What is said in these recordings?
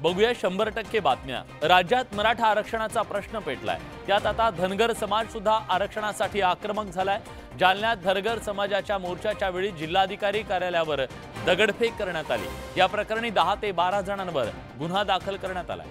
बघूया 100% बातम्या। राज्यात मराठा आरक्षणाचा प्रश्न पेटलाय। त्यात आता धनगर समाज सुद्धा आरक्षणासाठी आक्रमक झालाय। जालन्यात धनगर समाजाच्या मोर्चाच्या वेळी जिल्हाधिकारी कार्यालयावर दगडफेक करण्यात आली। या प्रकरणी 10 ते 12 जणांवर गुन्हा दाखल करण्यात आलाय।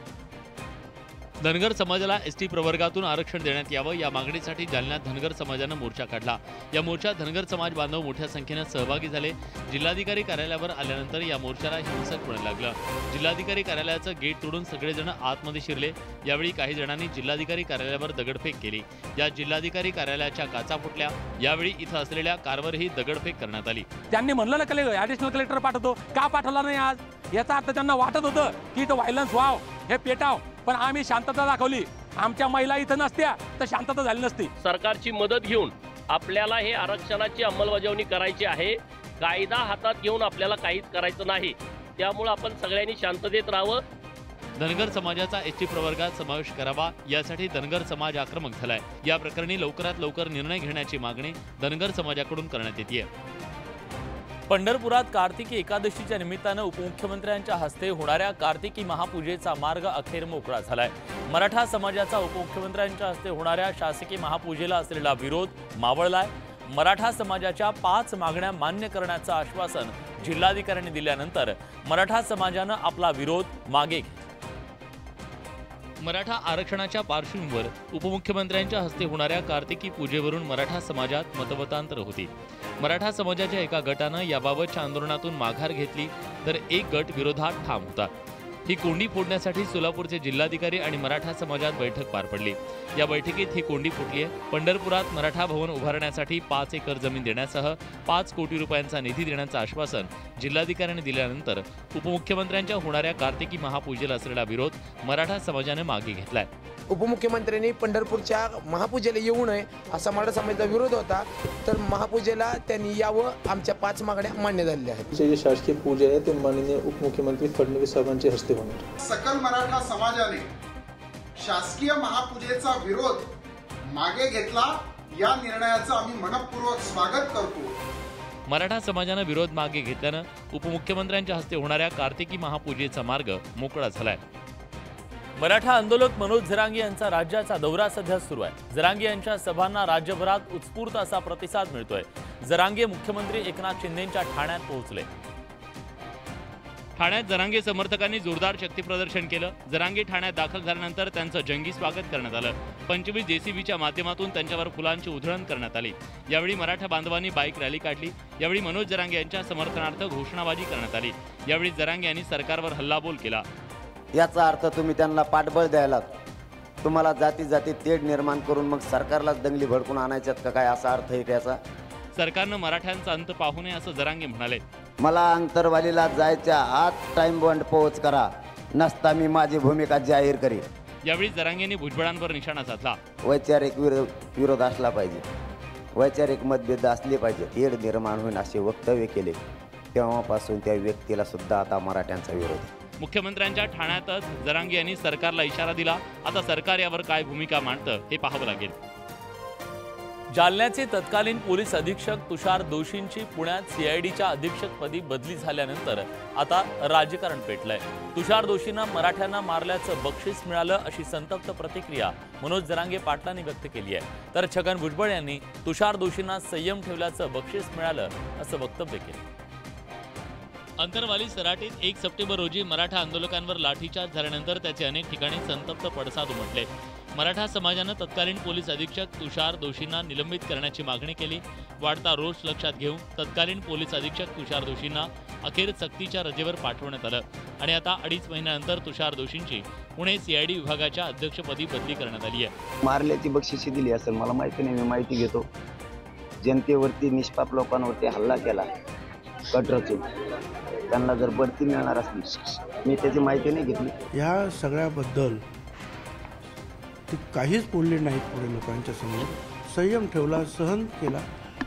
धनगर समाजाला एसटी प्रवर्गातून आरक्षण देण्यात यावं या मागणीसाठी जालन्यात धनगर समाजाने मोर्चा काढला। या मोर्चात धनगर समाज बांधव मोठ्या संख्येने सहभागी झाले। जिल्हाधिकारी कार्यालयावर आल्यानंतर या मोर्चाला हिंसक होऊ लागलं। जिल्हाधिकारी कार्यालयाचं गेट तोडून सगळेजण आतमध्ये शिरले। यावेळी काही जणांनी जिल्हाधिकारी कार्यालयावर दगडफेक केली। या जिल्हाधिकारी कार्यालयाच्या काचा फुटल्या। यावेळी इथं असलेल्या कारवरही दगडफेक करण्यात आली। त्यांनी म्हणलं ना ॲडिशनल कलेक्टर पाठवतो, का पाठवला नाही आज? याचा अर्थ त्यांना वाटत होतं की इथं व्हायलन्स व्हाव, हे पेटाव, पण आम्ही शांतता दाखवली। आमच्या महिला इथं नसत्या तर शांतता झाली नसती। सरकारची मदत घेऊन आपल्याला हे आरक्षणाची अंमलबजावणी करायची आहे। कायदा हातात घेऊन आपल्याला काहीच करायचं नाही। त्यामुळे आपण सगळ्यांनी शांततेत राहावं। धनगर समाजाचा एसटी प्रवर्गात समावेश करावा यासाठी धनगर समाज आक्रमक झालाय। या प्रकरणी लवकरात लवकर निर्णय घेण्याची मागणी धनगर समाजाकडून करण्यात येते। पंढरपुरात कार्तिकी एकादशीच्या निमित्तानं उपमुख्यमंत्र्यांच्या हस्ते होणाऱ्या कार्तिकी महापूजेचा मार्ग अखेर मोकळा झालाय। मराठा समाजाचा उपमुख्यमंत्र्यांच्या हस्ते होणाऱ्या शासकीय महापूजेला असलेला विरोध मावळलाय। मराठा समाजाच्या 5 मागण्या मान्य करण्याचं आश्वासन जिल्हाधिकाऱ्यांनी दिल्यानंतर मराठा समाजानं आपला विरोध मागे घेतला। मराठा आरक्षणाच्या पार्श्वभूमीवर उपमुख्यमंत्र्यांच्या हस्ते होणाऱ्या कार्तिकी पूजेवरून मराठा समाजात मतमतांतर होती। मराठा समाजाच्या एका गटानं याबाबतच्या आंदोलनातून माघार घेतली, तर एक गट विरोधात ठाम होता। ही कोंडी फोडण्यासाठी सोलापूरचे जिल्हाधिकारी आणि मराठा समाजात बैठक पार पडली। या बैठकीत ही कोंडी फुटली आहे। पंढरपुरात मराठा भवन उभारण्यासाठी 5 एकर जमीन देण्यासह 5 कोटी रुपयांचा निधी देण्याचं आश्वासन जिल्हाधिकाऱ्यांनी दिल्यानंतर उपमुख्यमंत्र्यांच्या होणाऱ्या कार्तिकी महापूजेला असलेला विरोध मराठा समाजाने मागे घेतलाय। उपमुख्यमंत्र्यांनी पंढरपूरच्या महापूजेला येऊ नये असा मराठा समाजाचा विरोध होता, तर महापूजेला त्यांनी यावं, आमच्या 5 मागण्या मान्य झालेल्या आहेत। जे शासकीय पूजा आहे ते माननीय उपमुख्यमंत्री फडणवीस साहेबांच्या हस्ते होणार। सकल मराठा समाजाने शासकीय महापूजेचा विरोध मागे घेतला। या निर्णयाचं आम्ही मनपूर्वक स्वागत करतो। मराठा समाजाने विरोध मागे घेतल्यानं उपमुख्यमंत्र्यांच्या हस्ते होणाऱ्या कार्तिकी महापूजेचा मार्ग मोकळा झालाय। मराठा आंदोलक मनोज जरांगे यांचा राज्याचा दौरा सध्या सुरू आहे। जरांगे यांच्या सभांना राज्यभरात उत्स्फूर्त असा प्रतिसाद मिळतोय। जरांगे मुख्यमंत्री एकनाथ शिंदेंच्या ठाण्यात पोहोचले। ठाण्यात जरांगे समर्थकांनी जोरदार शक्ती प्रदर्शन केलं। जरांगे ठाण्यात दाखल झाल्यानंतर त्यांचं जंगी स्वागत करण्यात आलं। 25 जेसीबीच्या माध्यमातून त्यांच्यावर फुलांची उधळण करण्यात आली। यावेळी मराठा बांधवांनी बाईक रॅली काढली। यावेळी मनोज जरांगे यांच्या समर्थनार्थ घोषणाबाजी करण्यात आली। यावेळी जरांगे यांनी सरकारवर हल्लाबोल केला। याचा अर्थ तुम्ही त्यांना पाठबळ द्यायला, तुम्हाला जाती जाती तेढ निर्माण करून मग सरकारलाच दंगली भडकून आणायच्यात का काय, असा अर्थ आहे त्याचा? सरकारनं मराठ्यांचा अंत पाहू नये असं जरांगे म्हणाले। मला अंतरवालीला जायच्या आत टाइम बॉन्ड पोहोच करा, नसता मी माझी भूमिका जाहीर करीन। यावेळी जरांगेंनी भुजबळांवर निशाणा साधला। वैचारिक विरोध असला पाहिजे, वैचारिक मतभेद असले पाहिजे, तेढ निर्माण होईल असे वक्तव्य केले। तेव्हापासून त्या व्यक्तीला सुद्धा आता मराठ्यांचा विरोध आहे। मुख्यमंत्र्यांच्या ठाण्यातच जरांगे यांनी सरकारला इशारा दिला। आता सरकार यावर काय भूमिका मांडतं हे पाहावं लागेल। जालन्याचे तत्कालीन पोलीस अधीक्षक तुषार दोशींची पुण्यात सीआयडीच्या अधीक्षकपदी बदली झाल्यानंतर आता राजकारण पेटलंय। तुषार दोशींना मराठ्यांना मारल्याचं बक्षीस मिळालं अशी संतप्त प्रतिक्रिया मनोज जरांगे पाटलांनी व्यक्त केली आहे। तर छगन भुजबळ यांनी तुषार दोशींना संयम ठेवल्याचं बक्षीस मिळालं असं वक्तव्य केलं। अंतरवाली सराटीत 1 सप्टेंबर रोजी मराठा आंदोलकांवर लाठीचार्ज झाल्यानंतर त्याचे अनेक ठिकाणी संतप्त पडसाद उमटले। मराठा समाजानं तत्कालीन पोलीस अधीक्षक तुषार दोशींना निलंबित करण्याची मागणी केली। वाढता रोष लक्षात घेऊन तत्कालीन पोलीस अधीक्षक तुषार दोशींना अखेर सक्तीच्या रजेवर पाठवण्यात आलं आणि आता 2.5 महिन्यानंतर तुषार दोशींची पुणे सीआयडी विभागाच्या अध्यक्षपदी बदली करण्यात आली आहे। मारल्याची बक्षिसी दिली असेल मला माहिती नाही, मी माहिती घेतो। जनतेवरती निष्पाप लोकांवरती हल्ला केला कटरचून, त्यांना जर बढती मिळणार असली, मी त्याची माहिती नाही घेतली। या सगळ्याबद्दल ते काहीच बोलले नाहीत पुढे लोकांच्या समोर, संयम ठेवला, सहन केला,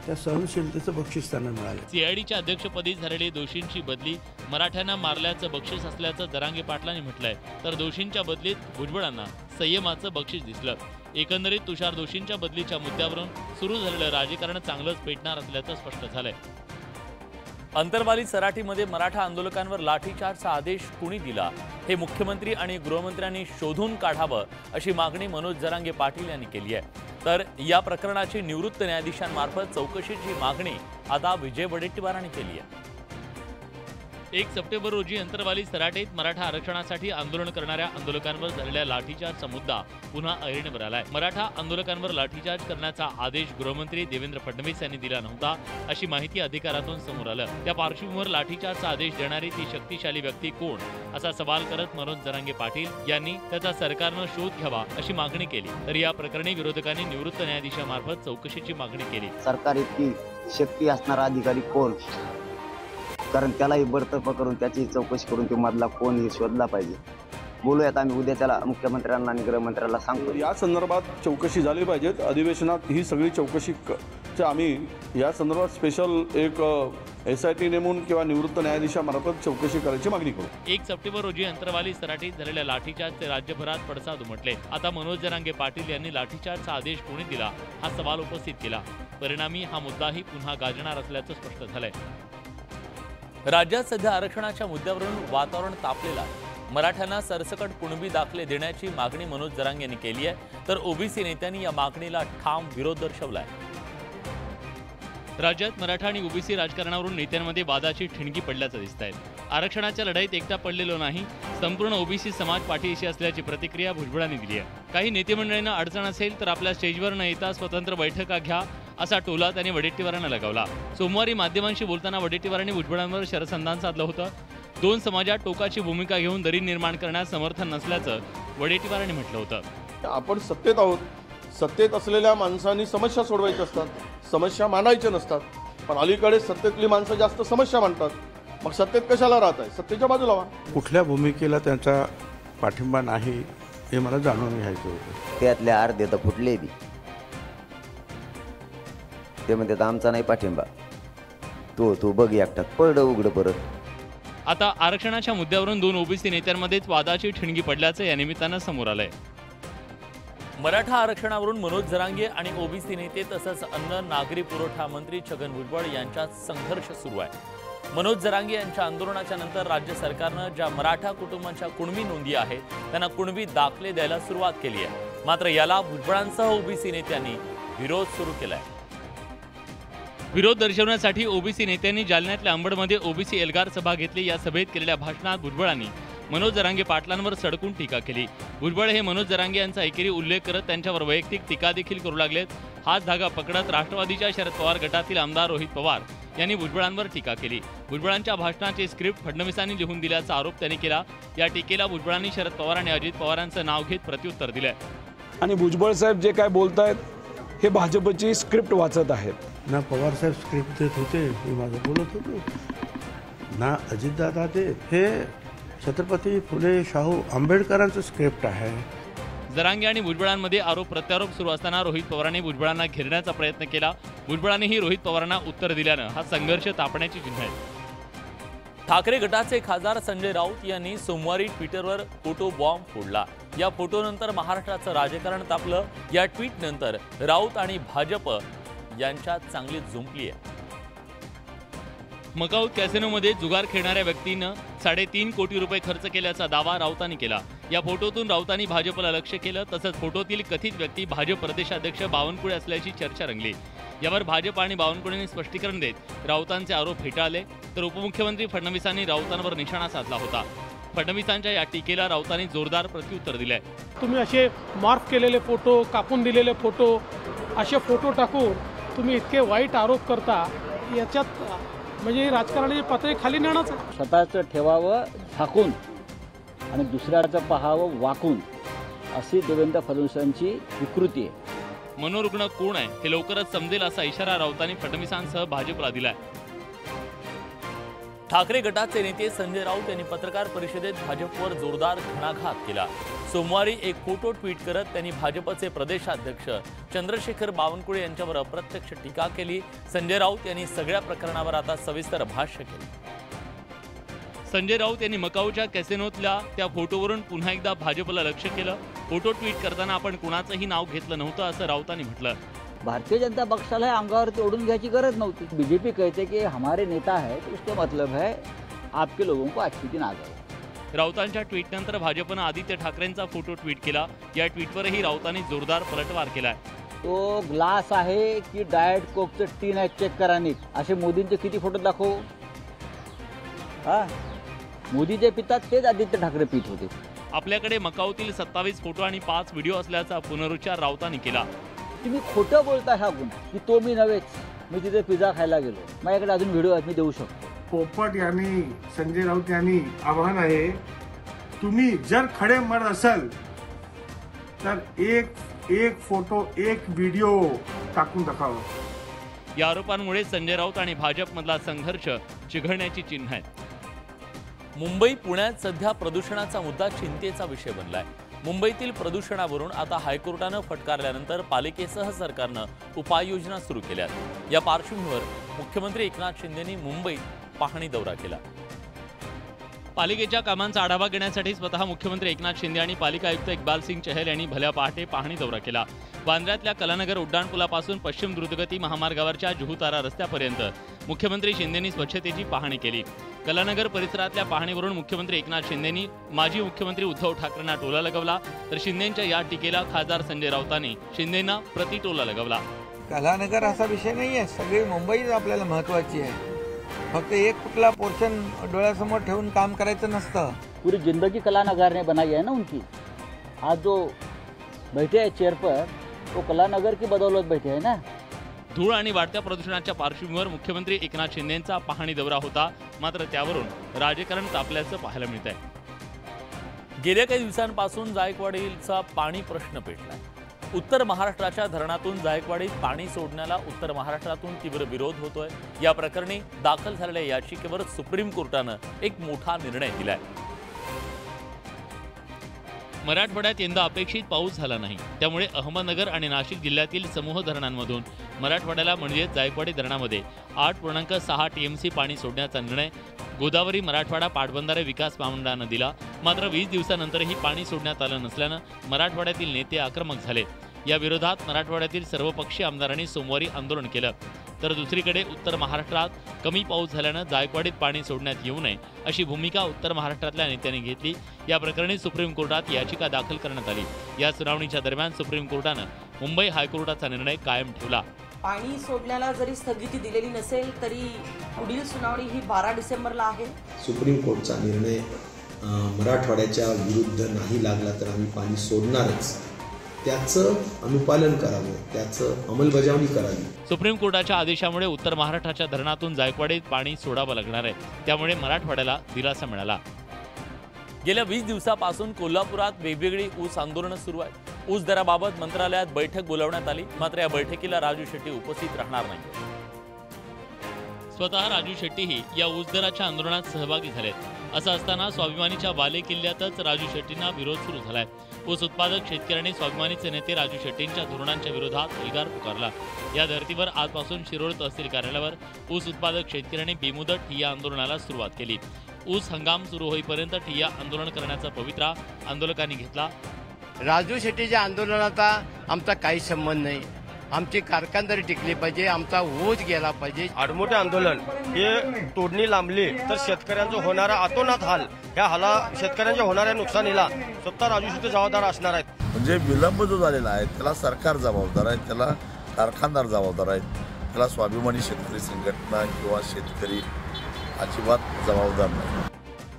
त्या सहनशीलतेचं बक्षीस त्यांना मिळालं। सीआयडीच्या अध्यक्षपदी झालेली दोषींची बदली मराठ्यांना मारल्याचं बक्षीस असल्याचं जरांगे पाटलांनी म्हटलंय। तर दोषींच्या बदलीत भुजबळांना संयमाचं बक्षीस दिसलं। एकंदरीत तुषार दोषींच्या बदलीच्या मुद्द्यावरून सुरू झालेलं राजकारण चांगलंच पेटणार असल्याचं स्पष्ट झालंय। अंतरवाली सराटीमध्ये मराठा आंदोलकांवर लाठीचार्जचा आदेश कुणी दिला हे मुख्यमंत्री आणि गृहमंत्र्यांनी शोधून काढावं अशी मागणी मनोज जरांगे पाटील यांनी केली आहे। तर या प्रकरणाची निवृत्त न्यायाधीशांमार्फत चौकशीची मागणी आता विजय वडेट्टीवारांनी केली आहे। 1 सप्टेंबर रोजी अंतरवाली सराटीत मराठा आरक्षणासाठी आंदोलन करणाऱ्या आंदोलकांवर झालेल्या लाठीचार्जचा मुद्दा पुन्हा ऐरणीवर आलाय। मराठा आंदोलकांवर लाठीचार्ज करण्याचा आदेश गृहमंत्री देवेंद्र फडणवीस यांनी दिला नव्हता अशी माहिती अधिकारातून समोर आलं। त्या पार्श्वभूमीवर लाठीचार्जचा आदेश देणारी ती शक्तिशाली व्यक्ती कोण असा सवाल करत मनोज जरांगे पाटील यांनी त्याचा सरकारनं शोध घ्यावा अशी मागणी केली। तर या प्रकरणी विरोधकांनी निवृत्त न्यायाधीशामार्फत चौकशीची मागणी केली। सरकार इतकी शक्ती असणारा अधिकारी कोण, कारण त्यालाही बडतर्फ करून त्याची चौकशी करून तो मधला कोण हे शोधला पाहिजे। बोलूयात आम्ही उद्या त्याला मुख्यमंत्र्यांना आणि गृहमंत्र्यांना सांगतो। या संदर्भात चौकशी झाली पाहिजेत। अधिवेशनात ही सगळी चौकशी आम्ही या संदर्भात स्पेशल एक SIT नेमून किंवा निवृत्त न्यायाधीशामार्फत चौकशी करायची मागणी करू। 1 सप्टेंबर रोजी अंतरवाली सराटीत झालेल्या लाठीचार्जचे राज्यभरात पडसाद उमटले। आता मनोज जरांगे पाटील यांनी लाठीचार्जचा आदेश कोणी दिला हा सवाल उपस्थित केला। परिणामी हा मुद्दाही पुन्हा गाजणार असल्याचं स्पष्ट झालंय। राज्यात सध्या आरक्षणाच्या मुद्द्यावरून वातावरण तापलेलं आहे। मराठ्यांना सरसकट कुणबी दाखले देण्याची मागणी मनोज जरांगे यांनी केली आहे, तर ओबीसी नेत्यांनी या मागणीला ठाम विरोध दर्शवलाय। राज्यात मराठा आणि ओबीसी राजकारणावरून नेत्यांमध्ये वादाची ठिणगी पडल्याचं दिसतंय। आरक्षणाच्या लढाईत एकटा पडलेलो नाही, संपूर्ण ओबीसी समाज पाठीशी असल्याची प्रतिक्रिया भुजबळांनी दिली आहे। काही नेते मंडळींना अडचण असेल तर आपल्या स्टेजवर न येता स्वतंत्र बैठका घ्या असा टोला त्यांनी वडेट्टीवारांना लगावला। सोमवारी माध्यमांशी बोलताना वडेट्टीवारांनी भुजबळांवर शरसंधान साधलं होतं। दोन समाजात टोकाची भूमिका घेऊन दरी निर्माण करण्यास समर्थन नसल्याचं वडेट्टीवारांनी म्हटलं होतं। आपण सत्तेत आहोत, सत्तेत असलेल्या माणसांनी समस्या सोडवायच्या असतात, समस्या मांडायच्या नसतात। पण अलीकडे सत्तेतली माणसं जास्त समस्या मांडतात, मग सत्तेत कशाला राहत आहे? सत्तेच्या बाजूला व्हा। कुठल्या भूमिकेला त्यांचा पाठिंबा नाही हे मला जाणून घ्यायचं होतं। त्यातले अर्धे तर फुटले बी, ते म्हणतात आमचा नाही पाठिंबा, तू बघ एकटात पडलं उघड परत। आता आरक्षणाच्या मुद्द्यावरून दोन ओबीसी नेत्यांमध्येच वादाची ठिणगी पडल्याचं या निमित्तानं समोर आलंय। मराठा आरक्षणावरून मनोज जरांगे आणि ओबीसी नेते तसंच अन्न नागरी पुरवठा मंत्री छगन भुजबळ यांच्यात संघर्ष सुरू आहे। मनोज जरांगे यांच्या आंदोलनाच्या नंतर राज्य सरकारनं ज्या मराठा कुटुंबांच्या कुणबी नोंदी आहेत त्यांना कुणबी दाखले द्यायला सुरुवात केली आहे। मात्र याला भुजबळांसह ओबीसी नेत्यांनी विरोध सुरू केलाय। विरोध दर्शवण्यासाठी ओबीसी नेत्यांनी जालन्यातल्या अंबडमध्ये ओबीसी एल्गार सभा घेतली। या सभेत केलेल्या भाषणात भुजबळांनी मनोज जरांगे पाटलांवर सडकून टीका केली। भुजबळ हे मनोज जरांगे यांचा एकेरी उल्लेख करत त्यांच्यावर वैयक्तिक टीका देखील करू लागलेत। हाच धागा पकडत राष्ट्रवादीच्या शरद पवार गटातील आमदार रोहित पवार यांनी भुजबळांवर टीका केली। भुजबळांच्या भाषणाची स्क्रिप्ट फडणवीसांनी लिहून दिल्याचा आरोप त्यांनी केला। या टीकेला भुजबळांनी शरद पवार आणि अजित पवारांचं नाव घेत प्रत्युत्तर दिलंय। आणि भुजबळ साहेब जे काय बोलतायत हे भाजपची स्क्रिप्ट वाचत आहेत। ना पवार साहेब स्क्रिप्ट देत होते, मी माझं बोलत होतो, ना अजितदादा देत, हे छत्रपती फुले शाहू आंबेडकरांचं स्क्रिप्ट आहे। जरांगे आणि भुजबळांमध्ये आरोप प्रत्यारोप सुरू असताना रोहित पवारांनी भुजबळांना घेरण्याचा प्रयत्न केला। भुजबळांनीही रोहित पवारांना उत्तर दिल्यानं हा संघर्ष तापण्याची चिन्ह आहेत। ठाकरे गटाचे खासदार संजय राऊत यांनी सोमवारी ट्विटरवर फोटो बॉम्ब फोडला। या फोटोनंतर महाराष्ट्राचं राजकारण तापलं। या ट्विटनंतर राऊत आणि भाजप यांच्यात चांगली जुंपली आहे। मकाऊ कॅसिनोमध्ये जुगार खेळणाऱ्या व्यक्तीनं 3.5 कोटी रुपये खर्च केल्याचा दावा राऊतांनी केला। या फोटोतून राऊतांनी भाजपला लक्ष्य केलं। तसंच फोटोतील कथित व्यक्ती भाजप प्रदेशाध्यक्ष बावनकुळे असल्याची चर्चा रंगली। यावर भाजप आणि बावनकुळेंनी स्पष्टीकरण देत राऊतांचे आरोप फेटाळले। तर उपमुख्यमंत्री फडणवीसांनी राऊतांवर निशाणा साधला होता। फडणवीसांच्या या टीकेला राऊतांनी जोरदार प्रत्युत्तर दिलंय। तुम्ही असे मार्क केलेले फोटो, कापून दिलेले फोटो, असे फोटो टाकून तुम्ही इतके वाईट आरोप करता, याच्यात म्हणजे राजकारणाची पातळी खाली नेण्याचं। स्वतःचं ठेवावं झाकून आणि दुसऱ्याचं पाहावं वाकून, अशी देवेंद्र फडणवीसांची विकृती आहे। मनोरुग्ण कोण आहे हे लवकरच समजेल असा इशारा राऊतांनी फडणवीसांसह भाजपला दिलाय। ठाकरे गटाचे नेते संजय राऊत यांनी पत्रकार परिषदेत भाजपवर जोरदार घणाघात केला। सोमवारी एक फोटो ट्विट करत त्यांनी भाजपचे प्रदेशाध्यक्ष चंद्रशेखर बावनकुळे यांच्यावर अप्रत्यक्ष टीका केली। संजय राऊत यांनी सगळ्या प्रकरणावर आता सविस्तर भाष्य केले। संजय राऊत यांनी मकाऊच्या कॅसिनोतल्या त्या फोटोवरून पुन्हा एकदा भाजपला लक्ष्य केलं। फोटो ट्विट करताना आपण कुणाचंही नाव घेतलं नव्हतं असं राऊतांनी म्हटलं। भारतीय जनता पक्षाला अंगावरती ओढून घ्यायची गरज नव्हती. बीजेपी कहते की हमारे नेता है तो उसका मतलब है आपके लोगों को अच्छी दिन आ गए. राऊतांच्या ट्विटनंतर भाजपनं आदित्य ठाकरेंचा फोटो ट्विट केला. या ट्विटवरही राऊतांनी जोरदार पलटवार केलाय. तो ग्लास आहे की डायट कोकचं टीन आहे चेक करा नीट. असे मोदींचे किती फोटो दाखवू. हा मोदी जे पितात तेच आदित्य ठाकरे पित होते. आपल्याकडे मकाऊतील 27 फोटो आणि 5 व्हिडिओ असल्याचा पुनरुच्चार राऊतांनी केला. तुम्ही खोटं बोलता ह्याकून की तो मी नव्हेच, मी तिथे पिझ्झा खायला गेलो. माझ्याकडे अजून व्हिडिओ आहेत, मी देऊ शकतो. पोपट यांनी संजय राऊत यांनी आव्हान आहे, तुम्ही जर खडे मर्द असाल तर एक फोटो एक व्हिडिओ टाकून दाखवा. या आरोपांमुळे संजय राऊत आणि भाजपमधला संघर्ष चिघळण्याची चिन्ह आहेत. मुंबई पुण्यात सध्या प्रदूषणाचा मुद्दा चिंतेचा विषय बनलाय. मुंबईतील प्रदूषणावरून आता हायकोर्टानं फटकारल्यानंतर पालिकेसह सरकारनं उपाययोजना सुरू केल्या. या पार्श्वभूमीवर मुख्यमंत्री एकनाथ शिंदेंनी मुंबईत पाहणी दौरा केला. पालिकेच्या कामांचा आढावा घेण्यासाठी स्वतः मुख्यमंत्री एकनाथ शिंदे आणि पालिका आयुक्त इक्बाल सिंग चहल यांनी भल्या पहाटे पाहणी दौरा केला. बांद्र्यातल्या कलानगर उड्डाणपुलापासून पश्चिम द्रुतगती महामार्गावरच्या जुहूतारा रस्त्यापर्यंत मुख्यमंत्री शिंदेंनी स्वच्छतेची पाहणी केली. कलानगर परिसरातल्या पाहणीवरून मुख्यमंत्री एकनाथ शिंदेंनी माजी मुख्यमंत्री उद्धव ठाकरेंना टोला लगावला, तर शिंदेंच्या या टीकेला खासदार संजय राऊतांनी शिंदेंना प्रतिटोला लगावला. कलानगर असा विषय नाही आहे, सगळी मुंबईच आपल्याला महत्त्वाची आहे. फक्त एक कुठला पोर्शन डोळ्यासमोर ठेवून काम करायचं नसतं. पूरी जिंदगी कलानगर ने बनाई है ना उनकी. आज जो बैठे हैं चेयर पर वो कलानगर की बदौलत बैठे हैं ना. धूळ आणि वाढत्या प्रदूषणाच्या पार्श्वभूमीवर मुख्यमंत्री एकनाथ शिंदेंचा पाहणी दौरा होता, मात्र त्यावरून राजकारण तापल्याचं पाहायला मिळत आहे. गेल्या काही दिवसांपासून जायकवाडीचा पाणी प्रश्न पेटलाय. उत्तर महाराष्ट्राच्या धरणातून जायकवाडीत पाणी सोडण्याला उत्तर महाराष्ट्रातून तीव्र विरोध होतोय. या प्रकरणी दाखल झालेल्या याचिकेवर सुप्रीम कोर्टानं एक मोठा निर्णय दिलाय. मराठवाड्यात यंदा अपेक्षित पाऊस झाला नाही, त्यामुळे अहमदनगर आणि नाशिक जिल्ह्यातील समूह धरणांमधून मराठवाड्याला म्हणजे जायकवाडी धरणामध्ये 8.6 TMC पाणी सोडण्याचा निर्णय गोदावरी मराठवाडा पाटबंधारे विकास महामंडळानं दिला. मात्र 20 दिवसानंतरही पाणी सोडण्यात आलं नसल्यानं मराठवाड्यातील नेते आक्रमक झाले. या विरोधात मराठवाड्यातील सर्वपक्षीय आमदारांनी सोमवारी आंदोलन केलं. तर दुसरीकडे उत्तर महाराष्ट्रात कमी पाऊस झाल्यानं जायकवाडीत पाणी सोडण्यात येऊ नये अशी भूमिका उत्तर महाराष्ट्रातल्या नेत्यांनी घेतली. या प्रकरणी सुप्रीम कोर्टात याचिका दाखल करण्यात आली. या सुनावणीच्या दरम्यान सुप्रीम कोर्टानं मुंबई हायकोर्टाचा निर्णय कायम ठेवला. पाणी सोडण्याला जरी स्थगिती दिलेली नसेल तरी पुढील सुनावणी ही 12 डिसेंबरला आहे. सुप्रीम कोर्टचा निर्णय मराठवाड्याच्या विरुद्ध नाही लागला तर आम्ही पाणी सोडणारच, त्याचं अनुपालन करावं, त्याचं अंमलबजावणी करावी. सुप्रीम कोर्टाच्या आदेशामुळे उत्तर महाराष्ट्राच्या धरणातून जायकवाडीत पाणी सोडावं लागणार आहे, त्यामुळे मराठवाड्याला दिलासा मिळाला. गेल्या 20 दिवसापासून कोल्हापुरात वेगवेगळी ऊस आंदोलनं सुरू आहेत. ऊस दराबाबत मंत्रालयात बैठक बोलावण्यात आली, मात्र या बैठकीला राजू शेट्टी उपस्थित राहणार नाही. स्वतः राजू शेट्टीही या ऊस दराच्या आंदोलनात सहभागी झालेत. असं असताना स्वाभिमानीच्या बाले किल्ल्यातच राजू शेट्टींना विरोध सुरू झालाय. ऊस उत्पादक शेतकऱ्यांनी स्वाभिमानीचे नेते राजू शेट्टींच्या धोरणांच्या विरोधात एल्गार पुकारला. या धर्तीवर आजपासून शिरोळ तहसील कार्यालयावर ऊस उत्पादक शेतकऱ्यांनी बेमुदत ठिय्या आंदोलनाला सुरुवात केली. ऊस हंगाम सुरू होईपर्यंत ठिय्या आंदोलन करण्याचा पवित्रा आंदोलकांनी घेतला. राजू शेट्टीच्या आंदोलनाचा आमचा काही संबंध नाही. आमची कारखानदारी टिकली पाहिजे, आमचा ऊस गेला पाहिजे. आडमोठे आंदोलन हे तोडणी लांबली तर शेतकऱ्यांचा होणारा अतोनात हाल, ह्या हाला शेतकऱ्यांच्या होणाऱ्या नुकसानीला स्वतः राजू शेट्टी जबाबदार असणार आहेत. म्हणजे विलंब जो झालेला आहे त्याला सरकार जबाबदार आहे, त्याला कारखानदार जबाबदार आहेत, त्याला स्वाभिमानी शेतकरी संघटना किंवा शेतकरी अजिबात जबाबदार नाही.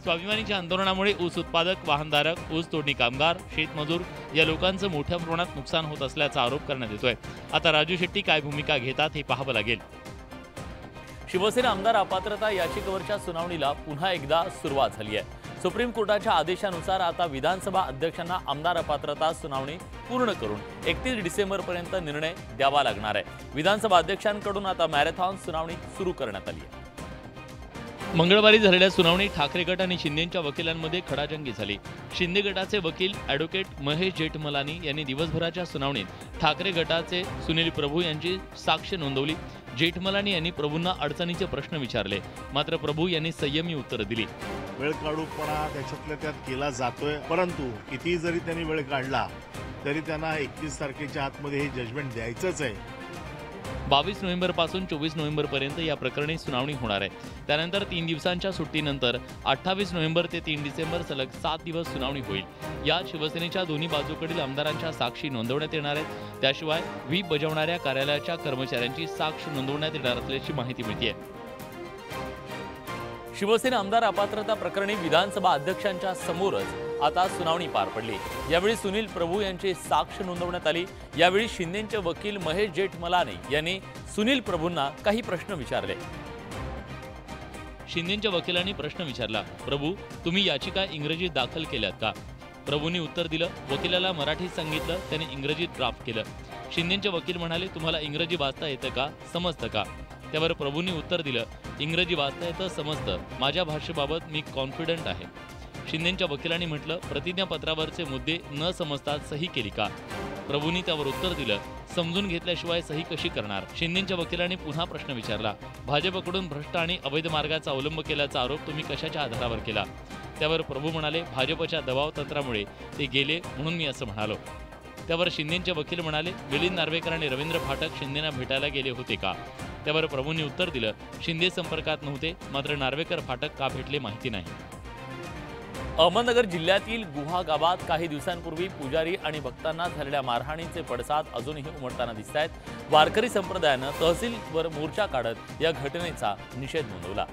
स्वाभिमानीच्या आंदोलनामुळे ऊस उत्पादक, वाहनधारक, ऊस तोडणी कामगार, शेतमजूर या लोकांचं मोठ्या प्रमाणात नुकसान होत असल्याचा आरोप करण्यात येतोय. आता राजू शेट्टी काय भूमिका घेतात हे पाहावं लागेल. शिवसेना आमदार अपात्रता याचिकेवरच्या सुनावणीला पुन्हा एकदा सुरुवात झाली आहे. सुप्रीम कोर्टाच्या आदेशानुसार आता विधानसभा अध्यक्षांना आमदार अपात्रता सुनावणी पूर्ण करून 31 डिसेंबरपर्यंत निर्णय द्यावा लागणार आहे. विधानसभा अध्यक्षांकडून आता मॅरेथॉन सुनावणी सुरू करण्यात आली आहे. मंगळवारी झालेल्या सुनावणीत ठाकरे गट आणि शिंदेंच्या वकिलांमध्ये खडाजंगी झाली. शिंदे गटाचे वकील ॲडव्होकेट महेश जेठमलानी यांनी दिवसभराच्या सुनावणीत ठाकरे गटाचे सुनील प्रभू यांची साक्ष नोंदवली. जेठमलानी यांनी प्रभूंना अडचणीचे प्रश्न विचारले, मात्र प्रभू यांनी संयमी उत्तरं दिली. वेळ काढूपणा त्याच्यातल्या त्यात केला जातोय, परंतु किती जरी त्यांनी वेळ काढला तरी त्यांना 31 तारखेच्या आतमध्ये हे जजमेंट द्यायचंच आहे. 22 नोव्हेंबरपासून 24 नोव्हेंबरपर्यंत या प्रकरणी सुनावणी होणार आहे। त्यानंतर 3 दिवसांच्या सुट्टीनंतर 28 नोव्हेंबर ते 3 डिसेंबर सलग 7 दिवस सुनावणी होईल। यात शिवसेनेच्या दोन्ही बाजूकडील आमदारांच्या साक्षी नोंदवण्यात येणार आहेत। त्याशिवाय व्हीप बजावणाऱ्या कार्यालयाच्या कर्मचाऱ्यांची साक्ष नोंदवण्यात येणार असल्याची माहिती मिळते। शिवसेना आमदार अपात्रता प्रकरणी विधानसभा अध्यक्षांच्या समोरच आता सुनावणी पार पडली। यावेळी सुनील प्रभू यांची साक्ष नोंदवण्यात आली। यावेळी शिंदेचे वकील महेश जेठमलानी यांनी सुनील प्रभूंना काही प्रश्न विचारले। शिंदेच्या वकिलांनी प्रश्न विचारला, प्रभू तुम्ही याचिका इंग्रजीत दाखल केल्यात का? प्रभूंनी उत्तर दिलं, वकिलाला मराठीत सांगितलं, त्याने इंग्रजीत ड्राफ्ट केलं। शिंदेचे वकील म्हणाले, तुम्हाला इंग्रजी वाचता येतं का, समजतं का? त्यावर प्रभूंनी उत्तर दिलं, इंग्रजी वाचता येतं, समजतं, माझ्या भाषेबाबत मी कॉन्फिडंट आहे। शिंदेच्या वकिलांनी म्हटलं, प्रतिज्ञापत्रावरचे मुद्दे न समजता सही केली का? प्रभूंनी त्यावर उत्तर दिलं, समजून घेतल्याशिवाय सही कशी करणार? शिंदेच्या वकिलांनी पुन्हा प्रश्न विचारला, भाजपकडून भ्रष्ट आणि अवैध मार्गाचा अवलंब केल्याचा आरोप तुम्ही कशाच्या आधारावर केला? त्यावर प्रभू म्हणाले, भाजपच्या दबाव तंत्रामुळे ते गेले म्हणून मी असं म्हणालो। त्यावर शिंदेचे वकील म्हणाले, मिलिंद नार्वेकर आणि रवींद्र फाटक शिंदेना भेटायला गेले होते का? त्यावर प्रभूंनी उत्तर दिलं, शिंदे संपर्कात नव्हते, मात्र नार्वेकर फाटक का भेटले माहिती नाही। अहमदनगर जिल्ह्यातील गुहा गावात काही दिवसांपूर्वी पुजारी आणि भक्तांना झालेल्या मारहाणीचे पडसाद अजूनही उमटताना दिसत आहेत। वारकरी संप्रदायानं तहसीलवर मोर्चा काढत या घटनेचा निषेध नोंदवला।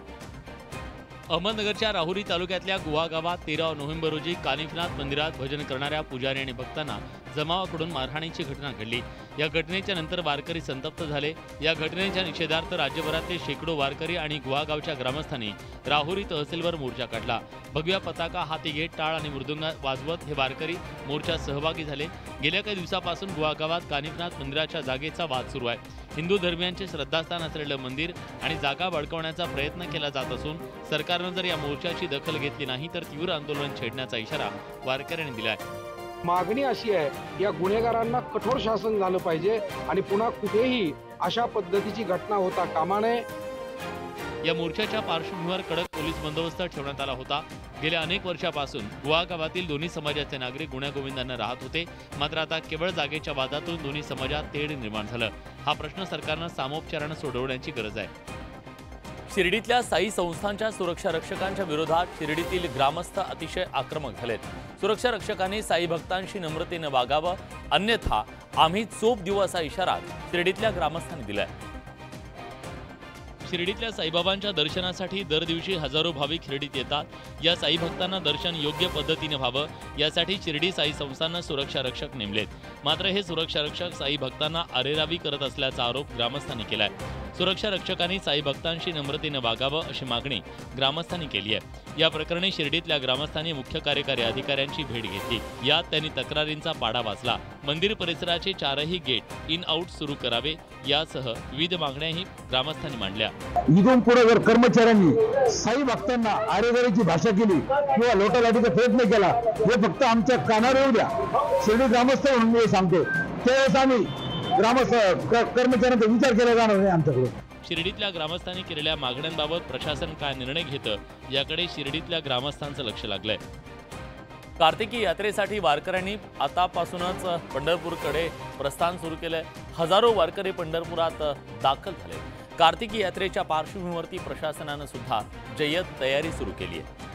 अहमदनगरच्या राहुरी तालुक्यातल्या गुहा गावात 13 नोव्हेंबर रोजी कानिफनाथ मंदिरात भजन करणाऱ्या पुजारी आणि भक्तांना जमावाकडून मारहाणीची घटना घडली। या घटनेच्या नंतर वारकरी संतप्त झाले। या घटनेच्या निषेधार्थ राज्यभरातले शेकडो वारकरी आणि गुहा गावच्या ग्रामस्थांनी राहुरी तहसीलवर मोर्चा काढला। भगव्या पताका हाती घेत टाळ आणि मृदुंग वाजवत हे वारकरी मोर्चात सहभागी झाले। गेल्या काही दिवसापासून गुहा गावात कानिफनाथ मंदिराच्या जागेचा वाद सुरू आहे। हिंदू धर्मियांचे श्रद्धास्थान असलेलं मंदिर आणि जागा बळकावण्याचा प्रयत्न केला जात असून सरकारनं जर या मोर्चाची दखल घेतली नाही तर तीव्र आंदोलन छेडण्याचा इशारा वारकऱ्यांनी दिला आहे। मागणी अशी आहे, या गुन्हेगारांना कठोर शासन झालं पाहिजे आणि पुन्हा कुठेही अशा पद्धतीची घटना होता कामा नये। या मोर्चाच्या पार्श्वभूमीवर कडक पोलीस बंदोबस्त ठेवण्यात आला होता। गेल्या अनेक वर्षापासून गुहा गावातील दोन्ही समाजाचे नागरिक गुण्यागोविंदांना राहत होते, मात्र आता केवळ जागेच्या वादातून दोन्ही समाजात तेढ निर्माण झालं। हा प्रश्न सरकारनं सामोपचारानं सोडवण्याची गरज आहे। शिर्डीतल्या साई संस्थांच्या सुरक्षा रक्षकांच्या विरोधात शिर्डीतील ग्रामस्थ अतिशय आक्रमक झालेत। सुरक्षा रक्षकांनी साई भक्तांशी नम्रतेनं वागावं, अन्यथा आम्ही चोप देऊ असा इशारा शिर्डीतल्या ग्रामस्थांनी दिलाय। शिर्डीतल्या साईबाबांच्या दर्शनासाठी दर दिवशी हजारो भाविक शिर्डीत येतात। या साई भक्तांना दर्शन योग्य पद्धतीने व्हावं यासाठी शिर्डी साई संस्थांना सुरक्षा रक्षक नेमलेत। मात्र हे सुरक्षा रक्षक साई भक्तांना अरेरावी करत असल्याचा आरोप ग्रामस्थांनी केलाय। सुरक्षा रक्षकांनी साई भक्तांशी नम्रतेनं वागावं अशी मागणी ग्रामस्थांनी केली आहे। या प्रकरणी शिर्डीतल्या ग्रामस्थांनी मुख्य कार्यकारी अधिकाऱ्यांची भेट घेतली। यात त्यांनी तक्रारींचा पाढा वाचला। मंदिर परिसराचे 4ही गेट इन आउट सुरू करावे यासह विविध मागण्याही ग्रामस्थांनी मांडल्या। इथून पुढे जर कर्मचाऱ्यांनी साई भक्तांना आरेदारीची भाषा केली किंवा लोटालाटीचा प्रयत्न केला, हे फक्त आमच्या कानावर येऊ द्या। शिर्डी ग्रामस्थ म्हणून मी सांगतो, त्यावेळेस आम्ही ग्रामस्थ कर्मचाऱ्यांचा विचार केला जाणार नाही आमच्याकडून। शिर्डीतल्या ग्रामस्थांनी केलेल्या मागण्यांबाबत प्रशासन काय निर्णय घेतं याकडे शिर्डीतल्या ग्रामस्थांचं लक्ष लागलंय। कार्तिकी यात्रेसाठी वारकऱ्यांनी आतापासूनच पंढरपूरकडे प्रस्थान सुरू केलंय। हजारो वारकरी पंढरपुरात दाखल झाले। कार्तिकी यात्रेच्या पार्श्वभूमीवरती प्रशासनानं सुद्धा जय्यत तयारी सुरू केली आहे।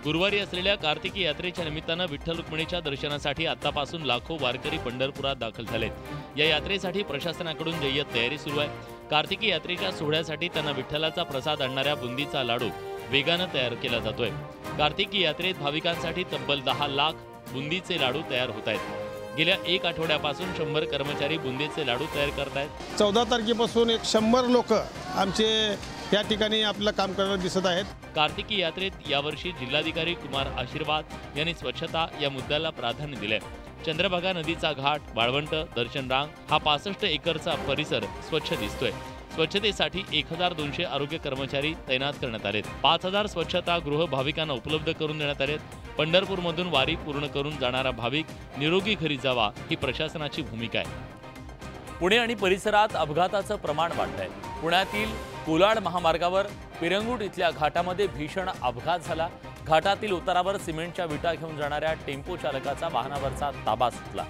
गुरुवारी असलेल्या कार्तिकी यात्रेच्या निमित्तानं विठ्ठल रुक्मिणीच्या दर्शनासाठी आतापासून लाखो वारकरी पंढरपुरात दाखल झालेत। या यात्रेसाठी प्रशासनाकडून जय्यत तयारी सुरू आहे। कार्तिकी यात्रेच्या सोहळ्यासाठी त्यांना विठ्ठलाचा प्रसाद आणणाऱ्या बुंदीचा लाडू वेगानं तयार केला जातोय। कार्तिकी यात्रेत भाविकांसाठी तब्बल 10 लाख बुंदीचे लाडू तयार होत आहेत। गेल्या 1 आठवड्यापासून 100 कर्मचारी बुंदीचे लाडू तयार करत आहेत। 14 तारखेपासून 100 लोक आमचे या ठिकाणी आपलं काम करत दिसत आहेत। कार्तिकी यात्रेत यावर्षी जिल्हाधिकारी कुमार आशीर्वाद यांनी स्वच्छता या मुद्द्याला प्राधान्य दिलंय। चंद्रभागा नदीचा घाट, वाळवंट, दर्शन रांग हा 65 एकरचा परिसर स्वच्छ दिसतोय। स्वच्छतेसाठी 1200 आरोग्य कर्मचारी तैनात करण्यात आलेत। 5000 स्वच्छता गृह भाविकांना उपलब्ध करून देण्यात आलेत। पंढरपूरमधून वारी पूर्ण करून जाणारा भाविक निरोगी घरी जावा ही प्रशासनाची भूमिका आहे। पुणे आणि परिसरात अपघाताचं प्रमाण वाढलंय। पुण्यातील कोलाड महामार्गावर पिरंगुट इथल्या घाटामध्ये भीषण अपघात झाला। घाटातील उतारावर सिमेंटच्या विटा घेऊन जाणाऱ्या टेम्पो चालकाचा वाहनावरचा ताबा सुटला।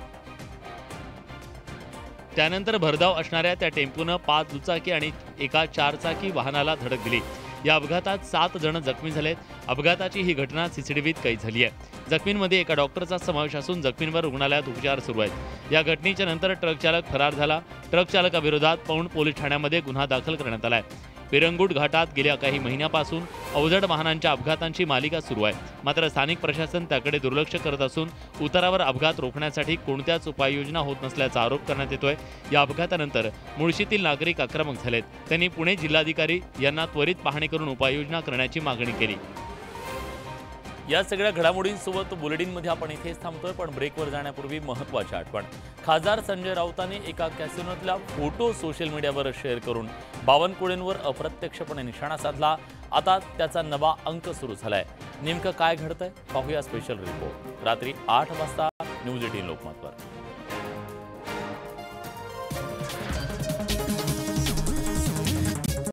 त्यानंतर भरधाव असणाऱ्या त्या टेम्पोनं 5 दुचाकी आणि एका 4 चाकी वाहनाला धडक दिली। या अपघातात 7 जण जखमी झालेत। अपघाताची ही घटना सीसीटीव्हीत कैद झाली आहे। जखमींमध्ये एका डॉक्टरचा समावेश असून जखमींवर रुग्णालयात उपचार सुरू आहेत। या घटनेच्या नंतर ट्रक चालक फरार झाला। ट्रक चालकाविरोधात पौंड पोलीस ठाण्यामध्ये गुन्हा दाखल करण्यात आला आहे। पिरंगुट घाटात गेल्या काही महिन्यापासून अवजड वाहनांच्या अपघातांची मालिका सुरू आहे। मात्र स्थानिक प्रशासन त्याकडे दुर्लक्ष करत असून उतारावर अपघात रोखण्यासाठी कोणत्याच उपाययोजना होत नसल्याचा आरोप करण्यात येतोय। या अपघातानंतर मुळशीतील नागरिक आक्रमक झालेत। त्यांनी पुणे जिल्हाधिकारी यांना त्वरित पाहणी करून उपाययोजना करण्याची मागणी केली। या सगळ्या घडामोडींसोबत बुलेटिनमध्ये आपण इथेच थांबतोय, पण ब्रेकवर जाण्यापूर्वी महत्त्वाची आठवण। खासदार संजय राऊतांनी एका कॅसिनोतला फोटो सोशल मीडियावर शेअर करून बावनकुळेंवर अप्रत्यक्षपणे निशाणा साधला। आता त्याचा नवा अंक सुरू झालाय। नेमकं काय घडतंय पाहूया स्पेशल रिपोर्ट रात्री 8 वाजता न्यूज 18 लोकमतवर।